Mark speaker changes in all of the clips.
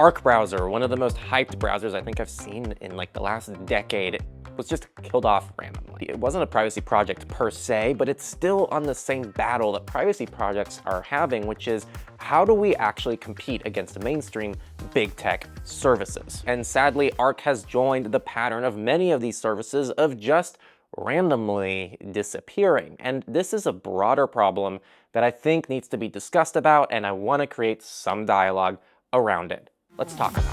Speaker 1: Arc browser, one of the most hyped browsers I think I've seen in like the last decade, was just killed off randomly. It wasn't a privacy project per se, but it's still on the same battle that privacy projects are having, which is how do we actually compete against mainstream big tech services? And sadly, Arc has joined the pattern of many of these services of just randomly disappearing. And this is a broader problem that I think needs to be discussed about, and I want to create some dialogue around it. Let's talk about it.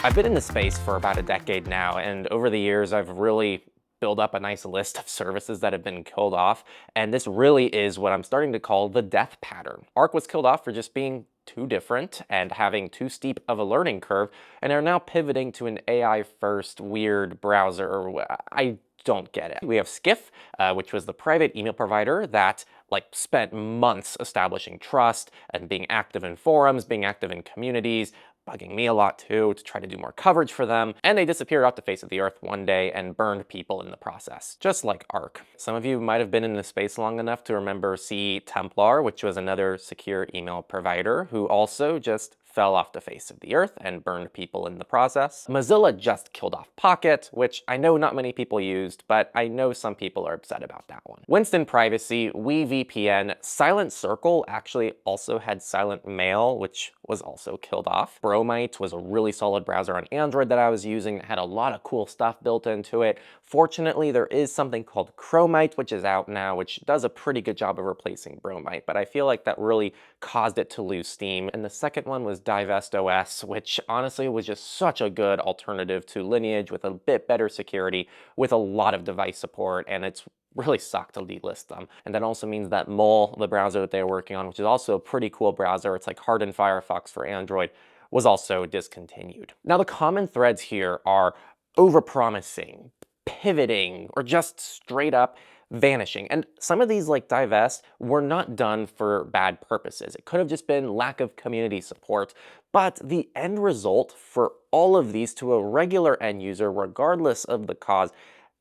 Speaker 1: I've been in this space for about a decade now, and over the years I've really built up a nice list of services that have been killed off, and this really is what I'm starting to call the death pattern. Arc was killed off for just being too different and having too steep of a learning curve, and are now pivoting to an AI-first weird browser. I don't get it. We have Skiff, which was the private email provider that spent months establishing trust and being active in forums, being active in communities, bugging me a lot too, to try to do more coverage for them, and they disappeared off the face of the earth one day and burned people in the process, just like Arc. Some of you might have been in this space long enough to remember Techlore, which was another secure email provider who also just fell off the face of the earth and burned people in the process. Mozilla just killed off Pocket, which I know not many people used, but I know some people are upset about that one. Winston Privacy, WeVPN, Silent Circle actually also had Silent Mail, which was also killed off. Bromite was a really solid browser on Android that I was using. It had a lot of cool stuff built into it. Fortunately, there is something called Chromite, which is out now, which does a pretty good job of replacing Bromite, but I feel like that really caused it to lose steam. And the second one was DivestOS, which honestly was just such a good alternative to Lineage with a bit better security, with a lot of device support, and it's really sucked to delist them. And that also means that Mole, the browser that they were working on, which is also a pretty cool browser, it's like hardened Firefox for Android, was also discontinued. Now the common threads here are overpromising, pivoting, or just straight up vanishing. And some of these, like Divest, were not done for bad purposes. It could have just been lack of community support, but the end result for all of these to a regular end user, regardless of the cause,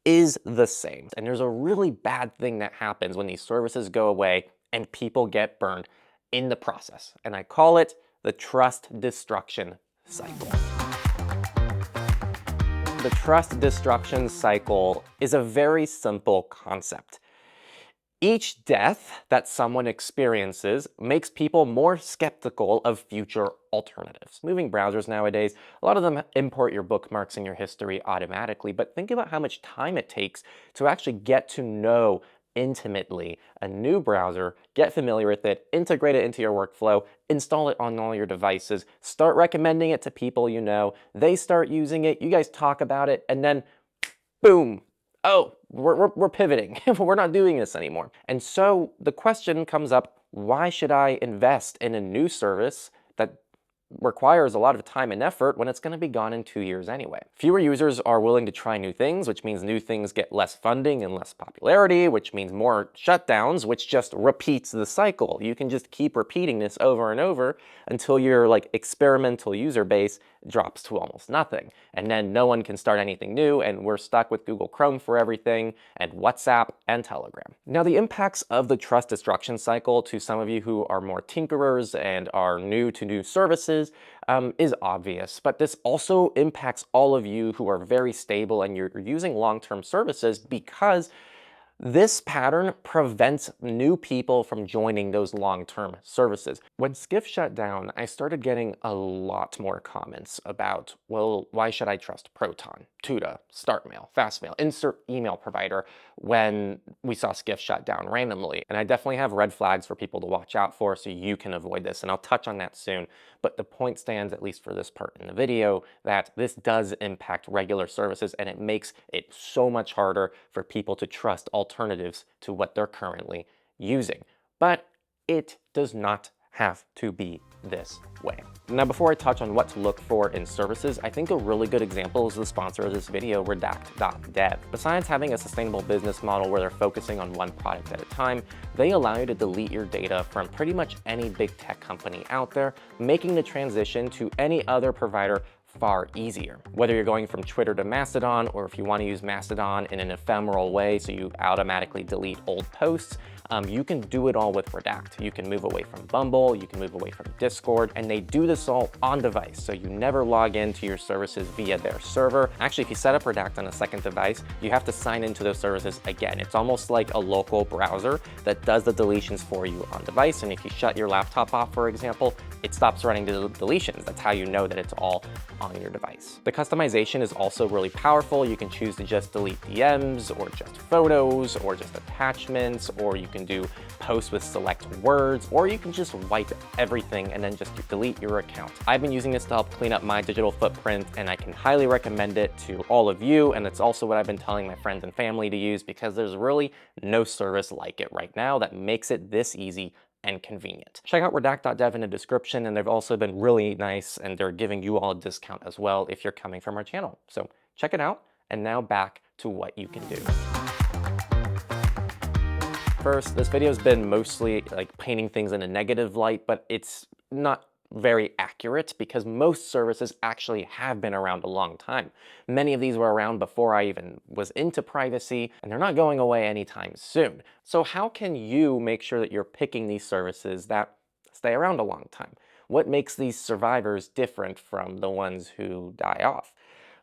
Speaker 1: is the same. And there's a really bad thing that happens when these services go away and people get burned in the process. And I call it the trust destruction cycle. The trust destruction cycle is a very simple concept. Each death that someone experiences makes people more skeptical of future alternatives. Moving browsers nowadays, a lot of them import your bookmarks and your history automatically, but think about how much time it takes to actually get to know intimately a new browser, get familiar with it, integrate it into your workflow, install it on all your devices, start recommending it to people you know, they start using it, you guys talk about it, and then boom, oh, we're pivoting. We're not doing this anymore. And so the question comes up, why should I invest in a new service that requires a lot of time and effort when it's going to be gone in 2 years anyway? Fewer users are willing to try new things, which means new things get less funding and less popularity, which means more shutdowns, which just repeats the cycle. You can just keep repeating this over and over until your experimental user base drops to almost nothing. And then no one can start anything new, and we're stuck with Google Chrome for everything, and WhatsApp and Telegram. Now, the impacts of the trust destruction cycle to some of you who are more tinkerers and are new to new services is obvious, but this also impacts all of you who are very stable and you're using long-term services, because this pattern prevents new people from joining those long-term services. When Skiff shut down, I started getting a lot more comments about, well, why should I trust Proton, Tuda, StartMail, FastMail, insert email provider when we saw Skiff shut down randomly? And I definitely have red flags for people to watch out for so you can avoid this, and I'll touch on that soon. But the point stands, at least for this part in the video, that this does impact regular services, and it makes it so much harder for people to trust alternatives to what they're currently using. But it does not have to be this way. Now, before I touch on what to look for in services, I think a really good example is the sponsor of this video, Redact.dev. Besides having a sustainable business model where they're focusing on one product at a time, they allow you to delete your data from pretty much any big tech company out there, making the transition to any other provider far easier. Whether you're going from Twitter to Mastodon, or if you want to use Mastodon in an ephemeral way so you automatically delete old posts, you can do it all with Redact. You can move away from Bumble, you can move away from Discord, and they do this all on device, so you never log into your services via their server. Actually, if you set up Redact on a second device, you have to sign into those services again. It's almost like a local browser that does the deletions for you on device, and if you shut your laptop off, for example, it stops running the deletions. That's how you know that it's all on your device. The customization is also really powerful. You can choose to just delete DMs, or just photos, or just attachments, or you can do posts with select words, or you can just wipe everything and then just delete your account. I've been using this to help clean up my digital footprint, and I can highly recommend it to all of you, and it's also what I've been telling my friends and family to use, because there's really no service like it right now that makes it this easy and convenient. Check out Redact.dev in the description, and they've also been really nice, and they're giving you all a discount as well if you're coming from our channel. So check it out, and now back to what you can do. First, this video has been mostly like painting things in a negative light, but it's not very accurate because most services actually have been around a long time. Many of these were around before I even was into privacy, and they're not going away anytime soon. So how can you make sure that you're picking these services that stay around a long time? What makes these survivors different from the ones who die off?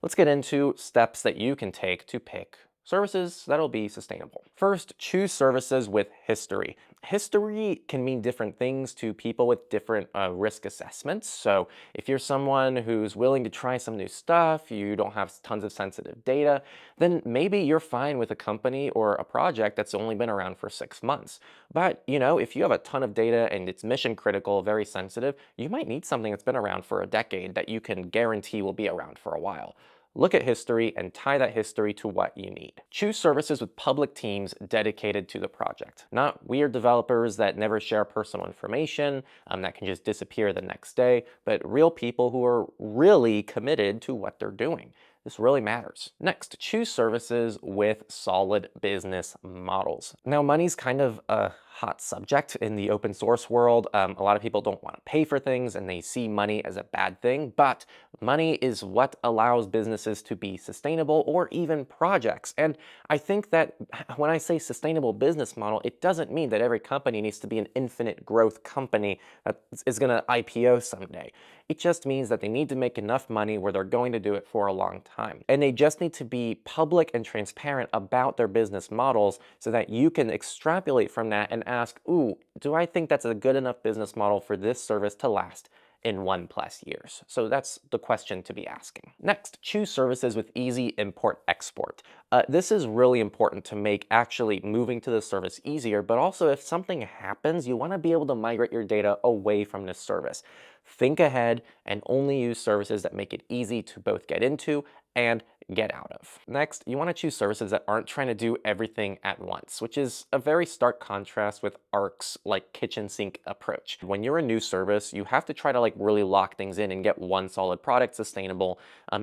Speaker 1: Let's get into steps that you can take to pick services that'll be sustainable. First, choose services with history. History can mean different things to people with different risk assessments. So if you're someone who's willing to try some new stuff, you don't have tons of sensitive data, then maybe you're fine with a company or a project that's only been around for 6 months. But if you have a ton of data and it's mission critical, very sensitive, you might need something that's been around for a decade that you can guarantee will be around for a while. Look at history and tie that history to what you need. Choose services with public teams dedicated to the project, not weird developers that never share personal information, that can just disappear the next day, but real people who are really committed to what they're doing. This really matters. Next, choose services with solid business models. Now, money's kind of a hot subject in the open source world. A lot of people don't want to pay for things and they see money as a bad thing, but money is what allows businesses to be sustainable, or even projects. And I think that when I say sustainable business model, it doesn't mean that every company needs to be an infinite growth company that is going to IPO someday. It just means that they need to make enough money where they're going to do it for a long time. And they just need to be public and transparent about their business models so that you can extrapolate from that and ask, ooh, do I think that's a good enough business model for this service to last in 1+ years? So that's the question to be asking. Next, choose services with easy import-export. This is really important to make actually moving to the service easier, but also if something happens, you want to be able to migrate your data away from this service. Think ahead and only use services that make it easy to both get into and get out of. Next, you want to choose services that aren't trying to do everything at once, which is a very stark contrast with Arc's kitchen sink approach. When you're a new service, you have to try to really lock things in and get one solid product sustainable.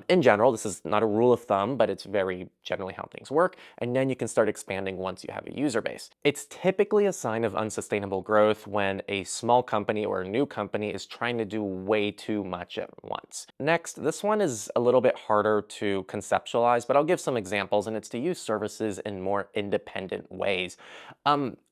Speaker 1: In general, this is not a rule of thumb, but it's very generally how things work, and then you can start expanding once you have a user base. It's typically a sign of unsustainable growth when a small company or a new company is trying to do way too much at once. Next, this one is a little bit harder to conceptualize, but I'll give some examples, and it's to use services in more independent ways.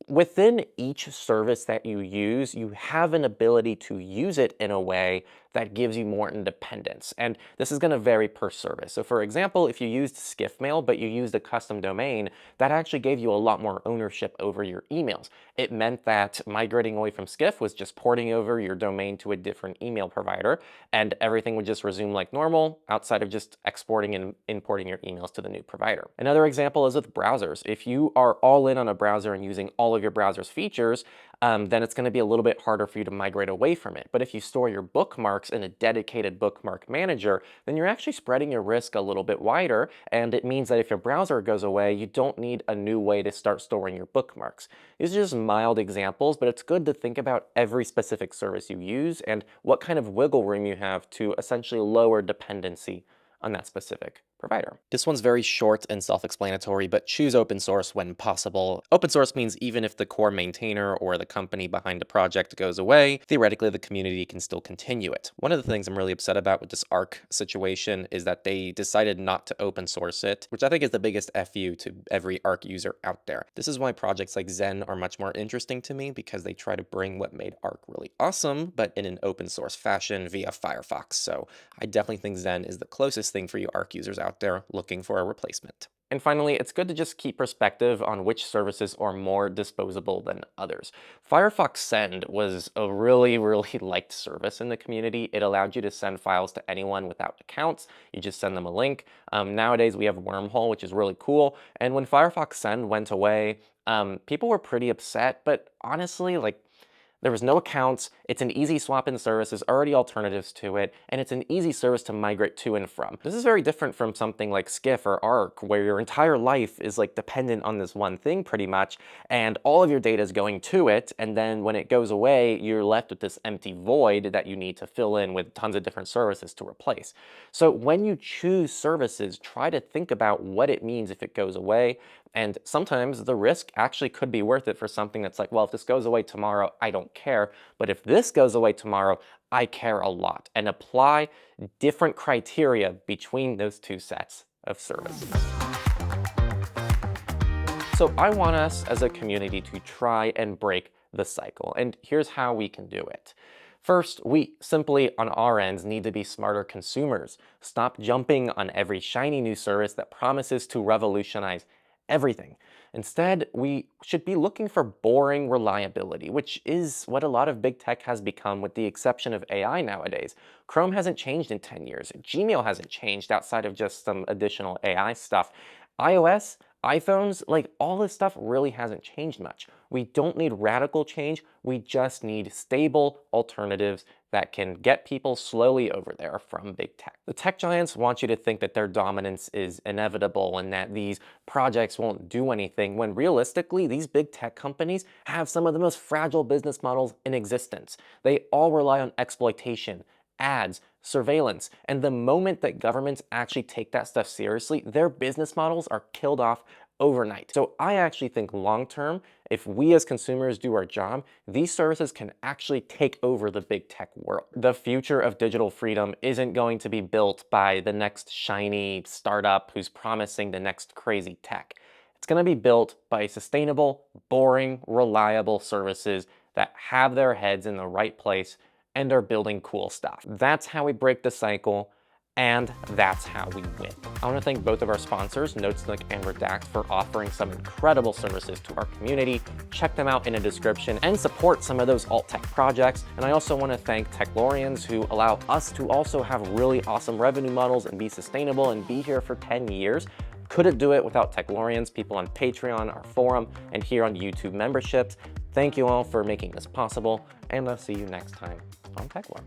Speaker 1: Within each service that you use, you have an ability to use it in a way that gives you more independence. And this is going to vary per service. So for example, if you used SkiffMail, but you used a custom domain, that actually gave you a lot more ownership over your emails. It meant that migrating away from Skiff was just porting over your domain to a different email provider, and everything would just resume like normal outside of just exporting and importing your emails to the new provider. Another example is with browsers. If you are all in on a browser and using all of your browser's features, then it's going to be a little bit harder for you to migrate away from it. But if you store your bookmarks in a dedicated bookmark manager, then you're actually spreading your risk a little bit wider, and it means that if your browser goes away, you don't need a new way to start storing your bookmarks. These are just mild examples, but it's good to think about every specific service you use and what kind of wiggle room you have to essentially lower dependency on that specific provider. provider. This one's very short and self-explanatory, but choose open source when possible. Open source means even if the core maintainer or the company behind a project goes away, theoretically the community can still continue it. One of the things I'm really upset about with this Arc situation is that they decided not to open source it, which I think is the biggest FU to every Arc user out there. This is why projects like Zen are much more interesting to me, because they try to bring what made Arc really awesome, but in an open source fashion via Firefox. So I definitely think Zen is the closest thing for you Arc users out there looking for a replacement. And finally, it's good to just keep perspective on which services are more disposable than others. Firefox Send was a really liked service in the community. It allowed you to send files to anyone without accounts. You just send them a link. Nowadays, we have Wormhole, which is really cool. And when Firefox Send went away, people were pretty upset, but honestly, like, there was no accounts, it's an easy swap-in service, there's already alternatives to it, and it's an easy service to migrate to and from. This is very different from something like Skiff or Arc, where your entire life is like dependent on this one thing pretty much, and all of your data is going to it, and then when it goes away, you're left with this empty void that you need to fill in with tons of different services to replace. So when you choose services, try to think about what it means if it goes away, and sometimes the risk actually could be worth it for something that's like, well, if this goes away tomorrow, I don't care. But if this goes away tomorrow, I care a lot. And apply different criteria between those two sets of services. So I want us as a community to try and break the cycle. And here's how we can do it. First, we simply, on our ends, need to be smarter consumers. Stop jumping on every shiny new service that promises to revolutionize everything. Instead, we should be looking for boring reliability, which is what a lot of big tech has become with the exception of AI nowadays. Chrome hasn't changed in 10 years. Gmail hasn't changed outside of just some additional AI stuff. iOS, iPhones, like all this stuff really hasn't changed much. We don't need radical change, we just need stable alternatives that can get people slowly over there from big tech. The tech giants want you to think that their dominance is inevitable and that these projects won't do anything, when realistically, these big tech companies have some of the most fragile business models in existence. They all rely on exploitation, ads, surveillance, and the moment that governments actually take that stuff seriously, their business models are killed off overnight. So I actually think long term, if we as consumers do our job, these services can actually take over the big tech world. The future of digital freedom isn't going to be built by the next shiny startup who's promising the next crazy tech. It's going to be built by sustainable, boring, reliable services that have their heads in the right place and are building cool stuff. That's how we break the cycle, and that's how we win. I want to thank both of our sponsors, NotSure and Redact, for offering some incredible services to our community. Check them out in the description and support some of those alt-tech projects. And I also want to thank Techlorians, who allow us to also have really awesome revenue models and be sustainable and be here for 10 years. Couldn't do it without Techlorians, people on Patreon, our forum, and here on YouTube memberships. Thank you all for making this possible, and I'll see you next time on Techlore.